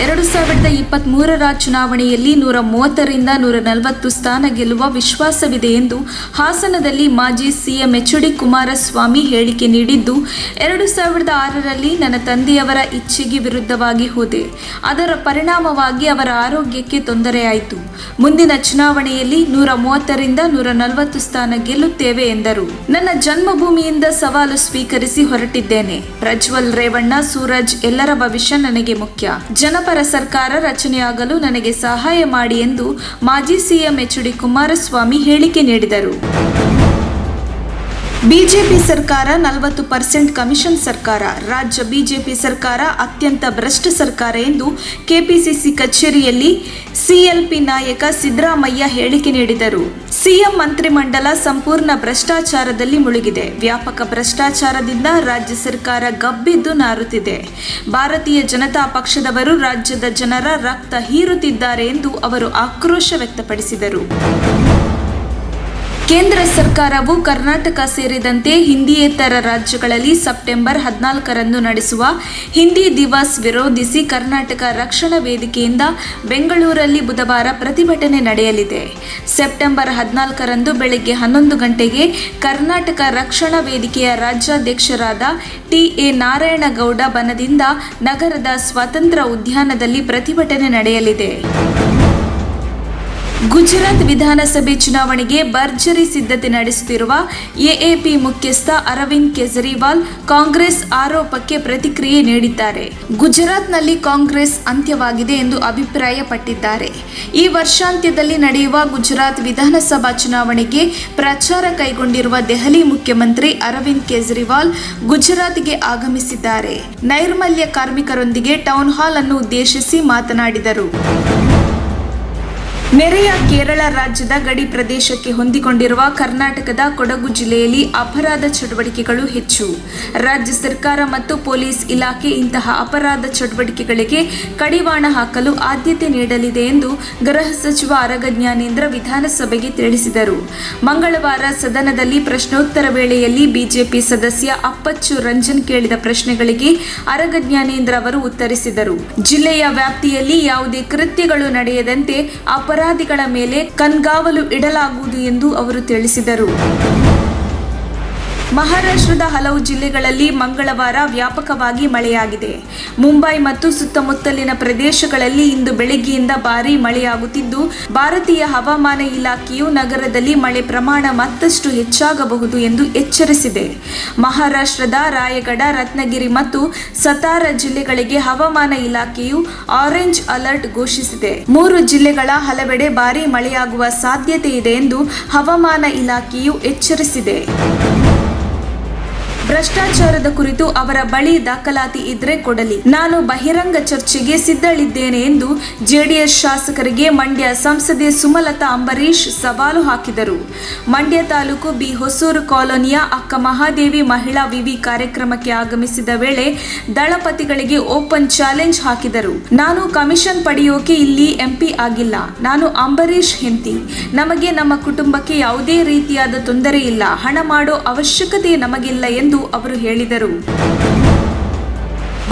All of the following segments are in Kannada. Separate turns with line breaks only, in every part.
2023ರ ಚುನಾವಣೆಯಲ್ಲಿ 130ರಿಂದ 140 ಸ್ಥಾನ ಗೆಲ್ಲುವ ವಿಶ್ವಾಸವಿದೆ ಎಂದು ಹಾಸನದಲ್ಲಿ ಮಾಜಿ ಸಿಎಂ ಎಚ್.ಡಿ. ಕುಮಾರಸ್ವಾಮಿ ಹೇಳಿಕೆ ನೀಡಿದ್ದು, 2006ರಲ್ಲಿ ನನ್ನ ತಂದೆಯವರ ಇಚ್ಛೆಗೆ ವಿರುದ್ಧವಾಗಿ ಹೋದೆ. ಅದರ ಪರಿಣಾಮವಾಗಿ ಅವರ ಆರೋಗ್ಯಕ್ಕೆ ತೊಂದರೆಯಾಯಿತು. ಮುಂದಿನ ಚುನಾವಣೆಯಲ್ಲಿ 130ರಿಂದ 140 ಸ್ಥಾನ ಗೆಲ್ಲುತ್ತೇವೆ ಎಂದರು. ನನ್ನ ಜನ್ಮಭೂಮಿಯಿಂದ ಸವಾಲು ಸ್ವೀಕರಿಸಿ ಹೊರಟಿದ್ದೇನೆ. ಪ್ರಜ್ವಲ್ ರೇವಣ್ಣ, ಸೂರಜ್ ಎಲ್ಲರ ಭವಿಷ್ಯ ನನಗೆ ಮುಖ್ಯ. ಜನಪರ ಸರ್ಕಾರ ರಚನೆಯಾಗಲು ನನಗೆ ಸಹಾಯ ಮಾಡಿ ಎಂದು ಮಾಜಿ ಸಿಎಂ ಎಚ್.ಡಿ. ಕುಮಾರಸ್ವಾಮಿ ಹೇಳಿಕೆ ನೀಡಿದರು. ಬಿಜೆಪಿ ಸರ್ಕಾರ 40% ಕಮಿಷನ್ ಸರ್ಕಾರ. ರಾಜ್ಯ ಬಿಜೆಪಿ ಸರ್ಕಾರ ಅತ್ಯಂತ ಭ್ರಷ್ಟ ಸರ್ಕಾರ ಎಂದು ಕೆಪಿಸಿಸಿ ಕಚೇರಿಯಲ್ಲಿ ಸಿಎಲ್ಪಿ ನಾಯಕ ಸಿದ್ದರಾಮಯ್ಯ ಹೇಳಿಕೆ ನೀಡಿದರು. ಸಿಎಂ ಮಂತ್ರಿಮಂಡಲ ಸಂಪೂರ್ಣ ಭ್ರಷ್ಟಾಚಾರದಲ್ಲಿ ಮುಳುಗಿದೆ. ವ್ಯಾಪಕ ಭ್ರಷ್ಟಾಚಾರದಿಂದ ರಾಜ್ಯ ಸರ್ಕಾರ ಗಬ್ಬಿದ್ದು ನಾರುತ್ತಿದೆ. ಭಾರತೀಯ ಜನತಾ ಪಕ್ಷದವರು ರಾಜ್ಯದ ಜನರ ರಕ್ತ ಹೀರುತ್ತಿದ್ದಾರೆ ಎಂದು ಅವರು ಆಕ್ರೋಶ ವ್ಯಕ್ತಪಡಿಸಿದರು. ಕೇಂದ್ರ ಸರ್ಕಾರವು ಕರ್ನಾಟಕ ಸೇರಿದಂತೆ ಹಿಂದಿಯೇತರ ರಾಜ್ಯಗಳಲ್ಲಿ ಸೆಪ್ಟೆಂಬರ್ 14ರಂದು ನಡೆಸುವ ಹಿಂದಿ ದಿವಸ್ ವಿರೋಧಿಸಿ ಕರ್ನಾಟಕ ರಕ್ಷಣಾ ವೇದಿಕೆಯಿಂದ ಬೆಂಗಳೂರಲ್ಲಿ ಬುಧವಾರ ಪ್ರತಿಭಟನೆ ನಡೆಯಲಿದೆ. ಸೆಪ್ಟೆಂಬರ್ 14ರಂದು ಬೆಳಗ್ಗೆ 11 ಗಂಟೆಗೆ ಕರ್ನಾಟಕ ರಕ್ಷಣಾ ವೇದಿಕೆಯ ರಾಜ್ಯಾಧ್ಯಕ್ಷರಾದ ಟಿ.ಎ. ನಾರಾಯಣಗೌಡ ಬನದಿಂದ ನಗರದ ಸ್ವಾತಂತ್ರ್ಯ ಉದ್ಯಾನದಲ್ಲಿ ಪ್ರತಿಭಟನೆ ನಡೆಯಲಿದೆ. ಗುಜರಾತ್ ವಿಧಾನಸಭೆ ಚುನಾವಣೆಗೆ ಭರ್ಜರಿ ಸಿದ್ಧತೆ ನಡೆಸುತ್ತಿರುವ ಎಎಪಿ ಮುಖ್ಯಸ್ಥ ಅರವಿಂದ್ ಕೇಜ್ರಿವಾಲ್ ಕಾಂಗ್ರೆಸ್ ಆರೋಪಕ್ಕೆ ಪ್ರತಿಕ್ರಿಯೆ ನೀಡಿದ್ದಾರೆ. ಗುಜರಾತ್ನಲ್ಲಿ ಕಾಂಗ್ರೆಸ್ ಅಂತ್ಯವಾಗಿದೆ ಎಂದು ಅಭಿಪ್ರಾಯಪಟ್ಟಿದ್ದಾರೆ. ಈ ವರ್ಷಾಂತ್ಯದಲ್ಲಿ ನಡೆಯುವ ಗುಜರಾತ್ ವಿಧಾನಸಭಾ ಚುನಾವಣೆಗೆ ಪ್ರಚಾರ ಕೈಗೊಂಡಿರುವ ದೆಹಲಿ ಮುಖ್ಯಮಂತ್ರಿ ಅರವಿಂದ್ ಕೇಜ್ರಿವಾಲ್ ಗುಜರಾತ್ಗೆ ಆಗಮಿಸಿದ್ದಾರೆ. ನೈರ್ಮಲ್ಯ ಕಾರ್ಮಿಕರೊಂದಿಗೆ ಟೌನ್ ಹಾಲ್ ಅನ್ನು ಉದ್ದೇಶಿಸಿ ಮಾತನಾಡಿದರು. ನೆರೆಯ ಕೇರಳ ರಾಜ್ಯದ ಗಡಿ ಪ್ರದೇಶಕ್ಕೆ ಹೊಂದಿಕೊಂಡಿರುವ ಕರ್ನಾಟಕದ ಕೊಡಗು ಜಿಲ್ಲೆಯಲ್ಲಿ ಅಪರಾಧ ಚಟುವಟಿಕೆಗಳು ಹೆಚ್ಚು. ರಾಜ್ಯ ಸರ್ಕಾರ ಮತ್ತು ಪೊಲೀಸ್ ಇಲಾಖೆ ಇಂತಹ ಅಪರಾಧ ಚಟುವಟಿಕೆಗಳಿಗೆ ಕಡಿವಾಣ ಹಾಕಲು ಆದ್ಯತೆ ನೀಡಲಿದೆ ಎಂದು ಗೃಹ ಸಚಿವ ಆರಗ ಜ್ಞಾನೇಂದ್ರ ವಿಧಾನಸಭೆಗೆ ತಿಳಿಸಿದರು. ಮಂಗಳವಾರ ಸದನದಲ್ಲಿ ಪ್ರಶ್ನೋತ್ತರ ವೇಳೆಯಲ್ಲಿ ಬಿಜೆಪಿ ಸದಸ್ಯ ಅಪ್ಪಚ್ಚು ರಂಜನ್ ಕೇಳಿದ ಪ್ರಶ್ನೆಗಳಿಗೆ ಆರಗ ಜ್ಞಾನೇಂದ್ರ ಅವರು ಉತ್ತರಿಸಿದರು. ಜಿಲ್ಲೆಯ ವ್ಯಾಪ್ತಿಯಲ್ಲಿ ಯಾವುದೇ ಕೃತ್ಯಗಳು ನಡೆಯದಂತೆ ಅಪರಾಧಿಗಳ ಮೇಲೆ ಕಣ್ಗಾವಲು ಇಡಲಾಗುವುದು ಎಂದು ಅವರು ತಿಳಿಸಿದರು. ಮಹಾರಾಷ್ಟ್ರದ ಹಲವು ಜಿಲ್ಲೆಗಳಲ್ಲಿ ಮಂಗಳವಾರ ವ್ಯಾಪಕವಾಗಿ ಮಳೆಯಾಗಿದೆ. ಮುಂಬೈ ಮತ್ತು ಸುತ್ತಮುತ್ತಲಿನ ಪ್ರದೇಶಗಳಲ್ಲಿ ಇಂದು ಬೆಳಗ್ಗೆಯಿಂದ ಭಾರೀ ಮಳೆಯಾಗುತ್ತಿದ್ದು, ಭಾರತೀಯ ಹವಾಮಾನ ಇಲಾಖೆಯು ನಗರದಲ್ಲಿ ಮಳೆ ಪ್ರಮಾಣ ಮತ್ತಷ್ಟು ಹೆಚ್ಚಾಗಬಹುದು ಎಂದು ಎಚ್ಚರಿಸಿದೆ. ಮಹಾರಾಷ್ಟ್ರದ ರಾಯಗಢ, ರತ್ನಗಿರಿ ಮತ್ತು ಸತಾರಾ ಜಿಲ್ಲೆಗಳಿಗೆ ಹವಾಮಾನ ಇಲಾಖೆಯು ಆರೆಂಜ್ ಅಲರ್ಟ್ ಘೋಷಿಸಿದೆ. 3 ಜಿಲ್ಲೆಗಳ ಹಲವೆಡೆ ಭಾರೀ ಮಳೆಯಾಗುವ ಸಾಧ್ಯತೆ ಇದೆ ಎಂದು ಹವಾಮಾನ ಇಲಾಖೆಯು ಎಚ್ಚರಿಸಿದೆ. ಭ್ರಷ್ಟಾಚಾರದ ಕುರಿತು ಅವರ ಬಳಿ ದಾಖಲಾತಿ ಇದ್ರೆ ಕೊಡಲಿ, ನಾನು ಬಹಿರಂಗ ಚರ್ಚೆಗೆ ಸಿದ್ಧಳಿದ್ದೇನೆ ಎಂದು ಜೆಡಿಎಸ್ ಶಾಸಕರಿಗೆ ಮಂಡ್ಯ ಸಂಸದೆ ಸುಮಲತಾ ಅಂಬರೀಶ್ ಸವಾಲು ಹಾಕಿದರು. ಮಂಡ್ಯ ತಾಲೂಕು ಬಿ ಹೊಸೂರು ಕಾಲೋನಿಯ ಅಕ್ಕ ಮಹಾದೇವಿ ಮಹಿಳಾ ವಿವಿ ಕಾರ್ಯಕ್ರಮಕ್ಕೆ ಆಗಮಿಸಿದ ವೇಳೆ ದಳಪತಿಗಳಿಗೆ ಓಪನ್ ಚಾಲೆಂಜ್ ಹಾಕಿದರು. ನಾನು ಕಮಿಷನ್ ಪಡೆಯೋಕೆ ಇಲ್ಲಿ ಎಂಪಿ ಆಗಿಲ್ಲ, ನಾನು ಅಂಬರೀಶ್ ಹೆಂಡತಿ, ನಮಗೆ ನಮ್ಮ ಕುಟುಂಬಕ್ಕೆ ಯಾವುದೇ ರೀತಿಯಾದ ತೊಂದರೆ ಇಲ್ಲ, ಹಣ ಮಾಡೋ ಅವಶ್ಯಕತೆ ನಮಗಿಲ್ಲ ಎಂದು ಅವರು ಹೇಳಿದರು.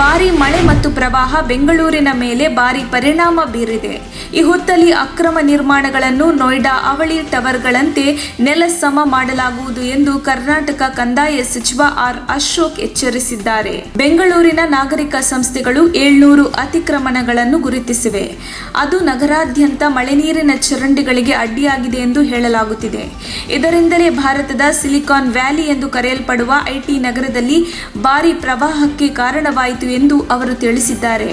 ಭಾರೀ ಮಳೆ ಮತ್ತು ಪ್ರವಾಹ ಬೆಂಗಳೂರಿನ ಮೇಲೆ ಭಾರೀ ಪರಿಣಾಮ ಬೀರಿದೆ. ಈ ಹೊತ್ತಲ್ಲಿ ಅಕ್ರಮ ನಿರ್ಮಾಣಗಳನ್ನು ನೋಯ್ಡಾ ಅವಳಿ ಟವರ್ಗಳಂತೆ ನೆಲಸಮ ಮಾಡಲಾಗುವುದು ಎಂದು ಕರ್ನಾಟಕ ಕಂದಾಯ ಸಚಿವ ಆರ್. ಅಶೋಕ್ ಎಚ್ಚರಿಸಿದ್ದಾರೆ. ಬೆಂಗಳೂರಿನ ನಾಗರಿಕ ಸಂಸ್ಥೆಗಳು 700 ಅತಿಕ್ರಮಣಗಳನ್ನು ಗುರುತಿಸಿವೆ. ಅದು ನಗರಾದ್ಯಂತ ಮಳೆ ನೀರಿನ ಚರಂಡಿಗಳಿಗೆ ಅಡ್ಡಿಯಾಗಿದೆ ಎಂದು ಹೇಳಲಾಗುತ್ತಿದೆ. ಇದರಿಂದಲೇ ಭಾರತದ ಸಿಲಿಕಾನ್ ವ್ಯಾಲಿ ಎಂದು ಕರೆಯಲ್ಪಡುವ ಐಟಿ ನಗರದಲ್ಲಿ ಭಾರೀ ಪ್ರವಾಹಕ್ಕೆ ಕಾರಣವಾಯಿತು ಎಂದು ಅವರು ತಿಳಿಸಿದ್ದಾರೆ.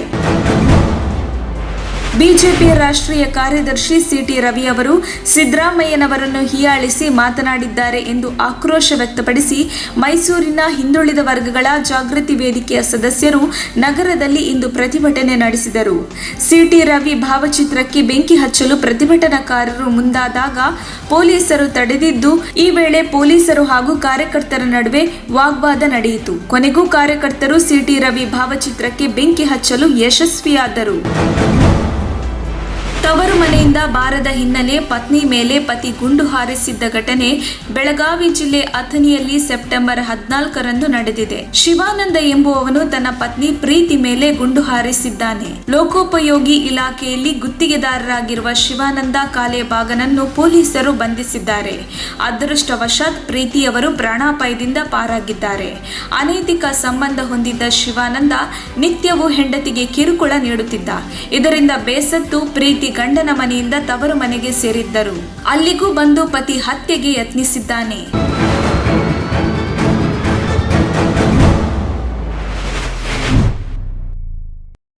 ಬಿಜೆಪಿ ರಾಷ್ಟ್ರೀಯ ಕಾರ್ಯದರ್ಶಿ ಸಿ.ಟಿ. ರವಿ ಅವರು ಸಿದ್ದರಾಮಯ್ಯನವರನ್ನು ಹೀಯಾಳಿಸಿ ಮಾತನಾಡಿದ್ದಾರೆ ಎಂದು ಆಕ್ರೋಶ ವ್ಯಕ್ತಪಡಿಸಿ ಮೈಸೂರಿನ ಹಿಂದುಳಿದ ವರ್ಗಗಳ ಜಾಗೃತಿ ವೇದಿಕೆಯ ಸದಸ್ಯರು ನಗರದಲ್ಲಿ ಇಂದು ಪ್ರತಿಭಟನೆ ನಡೆಸಿದರು. ಸಿ.ಟಿ. ರವಿ ಭಾವಚಿತ್ರಕ್ಕೆ ಬೆಂಕಿ ಹಚ್ಚಲು ಪ್ರತಿಭಟನಾಕಾರರು ಮುಂದಾದಾಗ ಪೊಲೀಸರು ತಡೆದಿದ್ದು, ಈ ವೇಳೆ ಪೊಲೀಸರು ಹಾಗೂ ಕಾರ್ಯಕರ್ತರ ನಡುವೆ ವಾಗ್ವಾದ ನಡೆಯಿತು. ಕೊನೆಗೂ ಕಾರ್ಯಕರ್ತರು ಸಿ.ಟಿ. ರವಿ ಭಾವಚಿತ್ರಕ್ಕೆ ಬೆಂಕಿ ಹಚ್ಚಲು ಯಶಸ್ವಿಯಾದರು. ತವರು ಮನೆಯಿಂದ ಬಾರದ ಹಿನ್ನೆಲೆ ಪತ್ನಿ ಮೇಲೆ ಪತಿ ಗುಂಡು ಹಾರಿಸಿದ್ದ ಘಟನೆ ಬೆಳಗಾವಿ ಜಿಲ್ಲೆ ಅಥಣಿಯಲ್ಲಿ ಸೆಪ್ಟೆಂಬರ್ 14ರಂದು ನಡೆದಿದೆ. ಶಿವಾನಂದ ಎಂಬುವವನು ತನ್ನ ಪತ್ನಿ ಪ್ರೀತಿ ಮೇಲೆ ಗುಂಡು ಹಾರಿಸಿದ್ದಾನೆ. ಲೋಕೋಪಯೋಗಿ ಇಲಾಖೆಯಲ್ಲಿ ಗುತ್ತಿಗೆದಾರರಾಗಿರುವ ಶಿವಾನಂದ ಕಾಲೇಬಾಗನನ್ನು ಪೊಲೀಸರು ಬಂಧಿಸಿದ್ದಾರೆ. ಅದೃಷ್ಟವಶಾತ್ ಪ್ರೀತಿಯವರು ಪ್ರಾಣಾಪಾಯದಿಂದ ಪಾರಾಗಿದ್ದಾರೆ. ಅನೈತಿಕ ಸಂಬಂಧ ಹೊಂದಿದ್ದ ಶಿವಾನಂದ ನಿತ್ಯವೂ ಹೆಂಡತಿಗೆ ಕಿರುಕುಳ ನೀಡುತ್ತಿದ್ದ. ಇದರಿಂದ ಬೇಸತ್ತು ಪ್ರೀತಿ ಗಂಡನ ಮನೆಯಿಂದ ತವರು ಮನೆಗೆ ಸೇರಿದ್ದರು. ಅಲ್ಲಿಗೂ ಬಂದು ಪತಿ ಹತ್ಯೆಗೆ ಯತ್ನಿಸಿದ್ದಾನೆ.